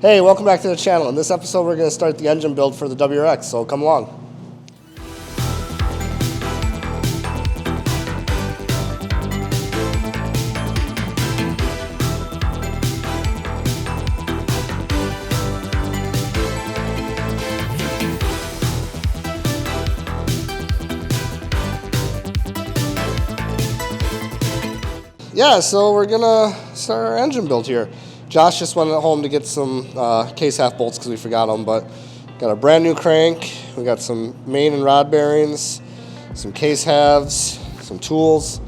Hey, welcome back to the channel. In this episode, we're going to start the engine build for the WRX, so come along. Yeah, so we're going to start our engine build here. Josh just went home to get some case half bolts because we forgot them, but got a brand new crank. We got some main and rod bearings, some case halves, some tools.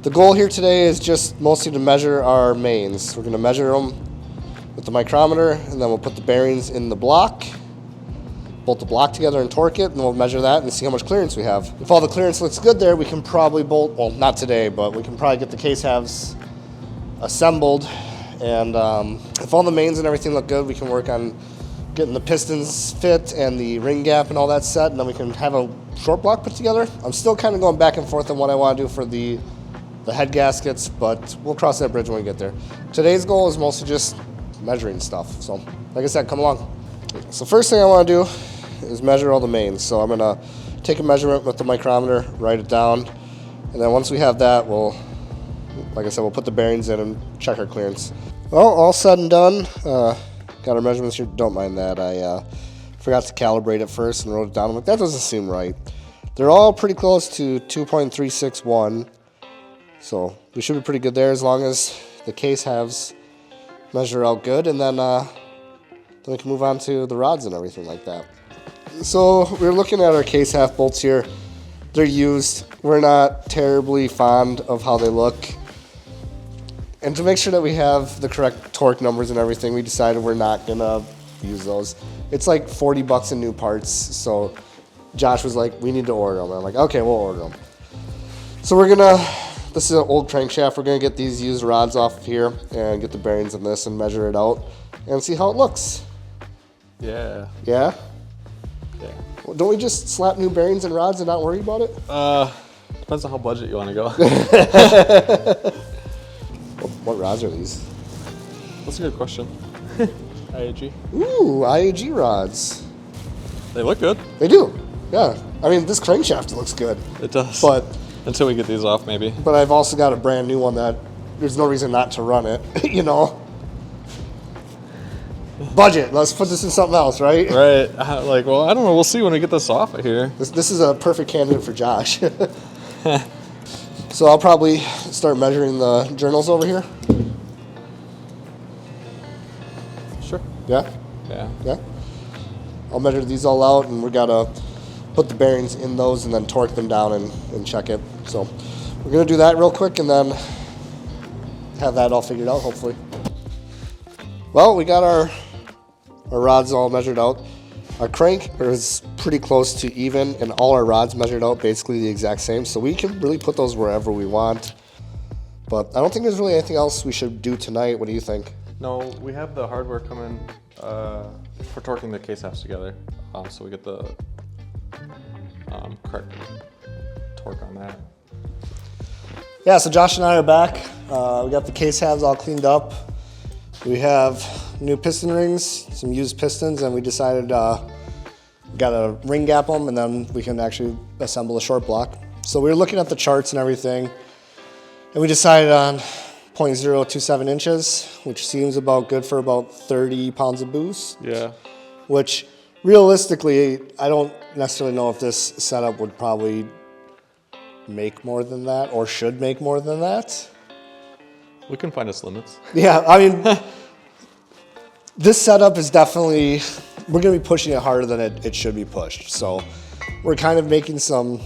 The goal here today is just mostly to measure our mains. We're going to measure them with the micrometer, and then we'll put the bearings in the block, bolt the block together and torque it, and we'll measure that and see how much clearance we have. If all the clearance looks good there, we can probably bolt, well, not today, but we can probably get the case halves assembled. And if all the mains and everything look good, we can work on getting the pistons fit and the ring gap and all that set, and then we can have a short block put together. I'm still kind of going back and forth on what I want to do for the head gaskets, but we'll cross that bridge when we get there. Today's goal is mostly just measuring stuff. So, like I said, come along. So first thing I want to do is measure all the mains. So I'm going to take a measurement with the micrometer, write it down, and then once we have that, like I said, we'll put the bearings in and check our clearance. Well, all said and done, got our measurements here. Don't mind that. I forgot to calibrate it first and wrote it down. I'm like, that doesn't seem right. They're all pretty close to 2.361, so we should be pretty good there as long as the case halves measure out good, and then we can move on to the rods and everything like that. So we're looking at our case half bolts here. They're used. We're not terribly fond of how they look. And to make sure that we have the correct torque numbers and everything, we decided we're not gonna use those. It's like 40 bucks in new parts, so Josh was like, we need to order them. And I'm like, okay, we'll order them. So this is an old crankshaft, we're gonna get these used rods off of here and get the bearings in this and measure it out and see how it looks. Yeah. Yeah? Yeah. Well, don't we just slap new bearings and rods and not worry about it? Depends on how budget you want to go. What rods are these? That's a good question. IAG. Ooh, IAG rods. They look good. They do, yeah. I mean, this crankshaft looks good. It does. But until we get these off, maybe. But I've also got a brand new one that there's no reason not to run it, you know? Budget, let's put this in something else, right? Right. Well, I don't know. We'll see when we get this off of here. This is a perfect candidate for Josh. So I'll probably start measuring the journals over here. Sure. Yeah? Yeah. Yeah? I'll measure these all out, and we gotta put the bearings in those and then torque them down and check it. So we're gonna do that real quick and then have that all figured out, hopefully. Well, we got our rods all measured out. Our crank is pretty close to even, and all our rods measured out basically the exact same, so we can really put those wherever we want. But I don't think there's really anything else we should do tonight. What do you think? No, we have the hardware coming for torquing the case halves together, so we get the correct torque on that. Yeah, so Josh and I are back. We got the case halves all cleaned up. We have new piston rings, some used pistons, and we decided gotta ring gap them, and then we can actually assemble a short block. So we were looking at the charts and everything, and we decided on 0.027 inches, which seems about good for about 30 pounds of boost. Yeah. Which realistically, I don't necessarily know if this setup would probably make more than that or should make more than that. We can find us limits. Yeah, I mean, this setup is definitely, we're going to be pushing it harder than it should be pushed. So we're kind of making some,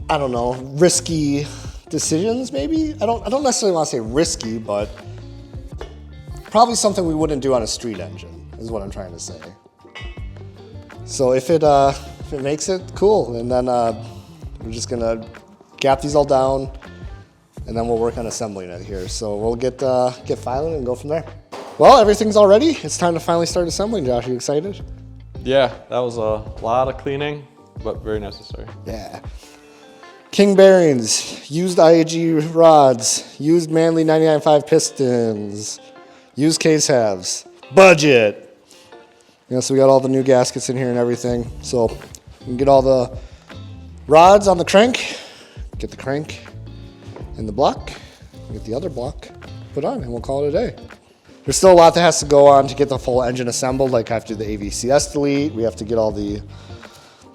I don't know, risky decisions maybe. I don't necessarily want to say risky, but probably something we wouldn't do on a street engine is what I'm trying to say. So if it makes it, cool. And then we're just going to gap these all down, and then we'll work on assembling it here. So we'll get filing and go from there. Well, everything's all ready. It's time to finally start assembling, Josh. Are you excited? Yeah, that was a lot of cleaning, but very necessary. Yeah. King bearings, used IAG rods, used Manley 99.5 pistons, used case halves. Budget. Yeah, so we got all the new gaskets in here and everything. So we can get all the rods on the crank, get the crank in the block, get the other block put on, and we'll call it a day. There's still a lot that has to go on to get the full engine assembled. Like I have to do the AVCS delete. We have to get all the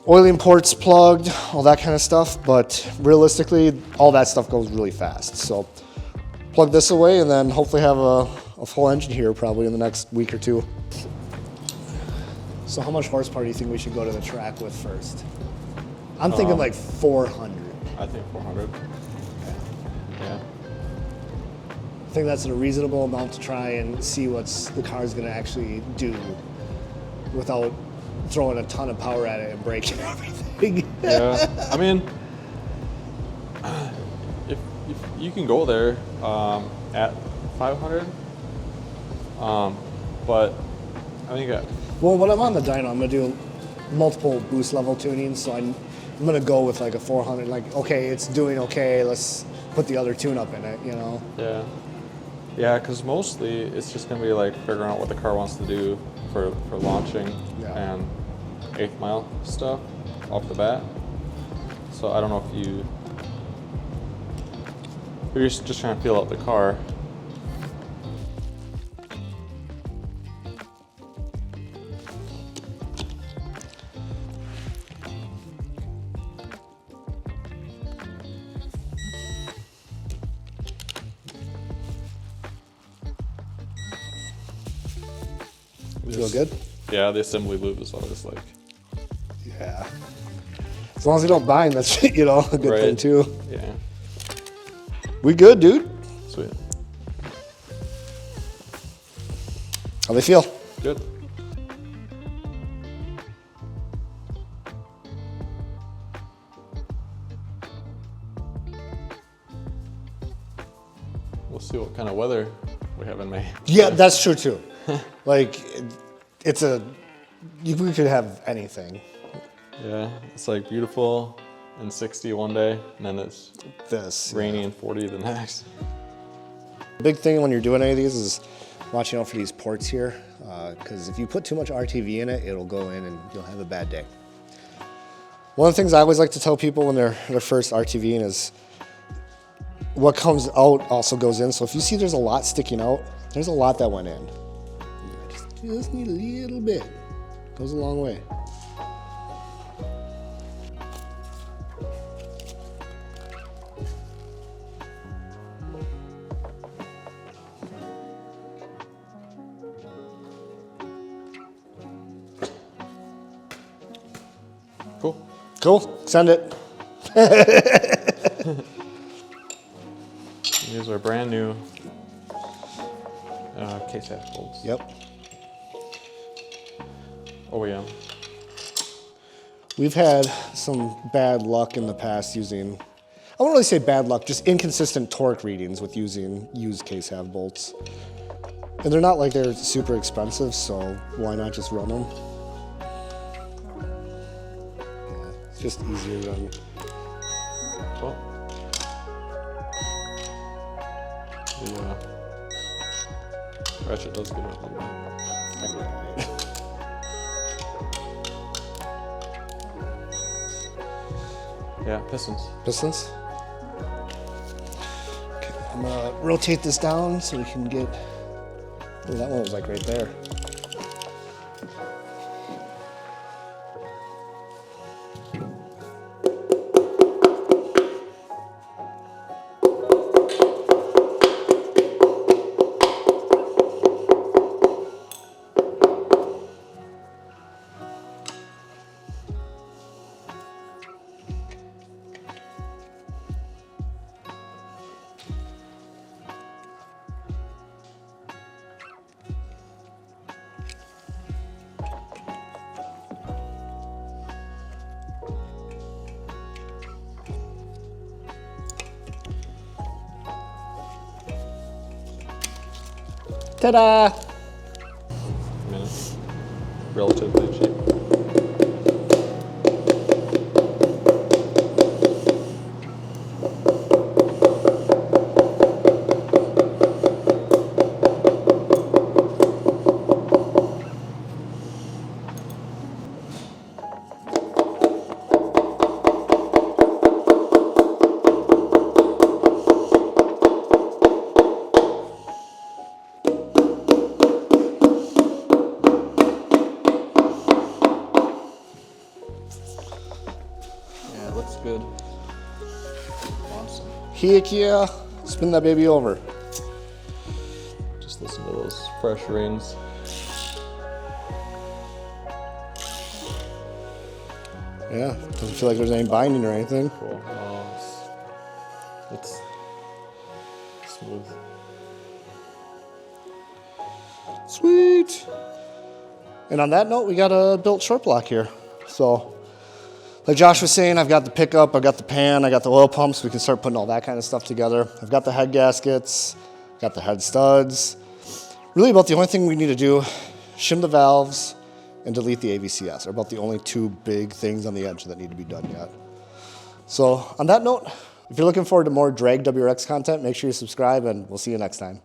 oiling ports plugged, all that kind of stuff. But realistically, all that stuff goes really fast. So plug this away and then hopefully have a full engine here probably in the next week or two. So how much horsepower do you think we should go to the track with first? I'm thinking like 400. I think 400. Yeah. I think that's a reasonable amount to try and see what the car's going to actually do without throwing a ton of power at it and breaking everything. Yeah. I mean, if you can go there at 500, but I think well, when I'm on the dyno, I'm going to do multiple boost level tunings, so I'm going to go with like a 400. Like, okay, it's doing okay. Let's put the other tune up in it, you know? Yeah. Yeah, because mostly it's just going to be like figuring out what the car wants to do for launching and 8th mile stuff off the bat. So I don't know if you're just trying to feel out the car. Feel good? Yeah, the assembly loop is always like. Yeah. As long as you don't bind, that's a good thing too. Yeah. We good, dude? Sweet. How they feel? Good. We'll see what kind of weather we have in May. Yeah, that's true too. Like, we could have anything. Yeah, it's like beautiful and 60 one day, and then it's rainy and 40 the next. Big thing when you're doing any of these is watching out for these ports here, because if you put too much RTV in it, it'll go in and you'll have a bad day. One of the things I always like to tell people when they're first RTVing is what comes out also goes in. So if you see there's a lot sticking out, there's a lot that went in. Just need a little bit. Goes a long way. Cool. Cool. Send it. These are brand new case half bolts. Yep. OEM. We've had some bad luck in the past using, I won't really say bad luck, just inconsistent torque readings with using used case half bolts. And they're not like they're super expensive, so why not just run them? Yeah, it's just easier than. Well, the ratchet does give it a little bit. Yeah, pistons. Pistons? Okay, I'm gonna rotate this down so we can get. Oh, that one was like right there. Ta-da! I mean, it's relatively cheap. Heck yeah. Spin that baby over. Just listen to those fresh rings. Yeah, doesn't feel like there's any binding or anything. Cool. It's smooth. Sweet. And on that note, we got a built short block here. So, like Josh was saying, I've got the pickup, I've got the pan, I got the oil pumps. We can start putting all that kind of stuff together. I've got the head gaskets, got the head studs. Really about the only thing we need to do, shim the valves and delete the AVCS. Are about the only two big things on the edge that need to be done yet. So on that note, if you're looking forward to more drag WRX content, make sure you subscribe and we'll see you next time.